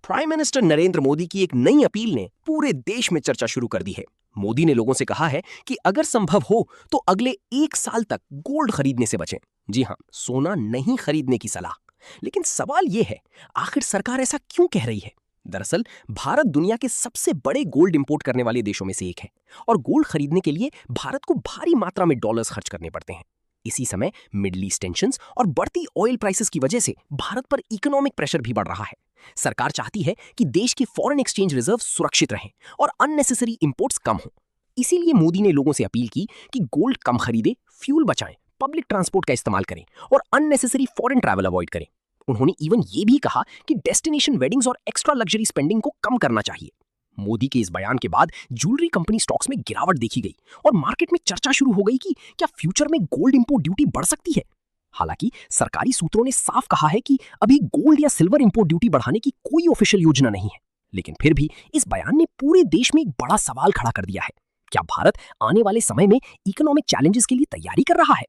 Prime minister Narendra Modi की एक नई अपील ने पूरे देश में चर्चा शुरू कर दी है। मोदी ने लोगों से कहा है कि अगर संभव हो तो अगले 1 साल तक गोल्ड खरीदने से बचें। जी हां, सोना नहीं खरीदने की सलाह। लेकिन सवाल यह है, आखिर सरकार ऐसा क्यों कह रही है? दरअसल भारत दुनिया के सबसे बड़े गोल्ड इंपोर्ट करने वाले देशों में से एक है और गोल्ड खरीदने के लिए भारत को भारी मात्रा में डॉलर्स खर्च करने पड़ते हैं। इसी समय मिडिल ईस्ट टेंशंस और बढ़ती ऑयल प्राइसेस की वजह से भारत पर इकोनॉमिक प्रेशर भी बढ़ रहा है। सरकार चाहती है कि देश के फॉरेन एक्सचेंज रिजर्व सुरक्षित रहें और अननेसेसरी इंपोर्ट्स कम हों। इसीलिए मोदी ने लोगों से अपील की कि गोल्ड कम खरीदें, फ्यूल बचाएं, पब्लिक ट्रांसपोर्ट का इस्तेमाल करें और अननेसेसरी फॉरेन ट्रैवल अवॉइड करें। उन्होंने इवन ये भी कहा कि डेस्टिनेशन वेडिंग्स और एक्स्ट्रा लग्जरी स्पेंडिंग को कम करना चाहिए। मोदी के इस बयान के बाद ज्वेलरी कंपनी स्टॉक्स में गिरावट देखी गई और मार्केट में चर्चा शुरू हो गई कि क्या फ्यूचर में गोल्ड इंपोर्ट ड्यूटी बढ़ सकती है। हालांकि सरकारी सूत्रों ने साफ कहा है कि अभी गोल्ड या सिल्वर इंपोर्ट ड्यूटी बढ़ाने की कोई ऑफिशियल योजना नहीं है। लेकिन फिर भी इस बयान ने पूरे देश में एक बड़ा सवाल खड़ा कर दिया है। क्या भारत आने वाले समय में इकोनॉमिक चैलेंजेस के लिए तैयारी कर रहा है?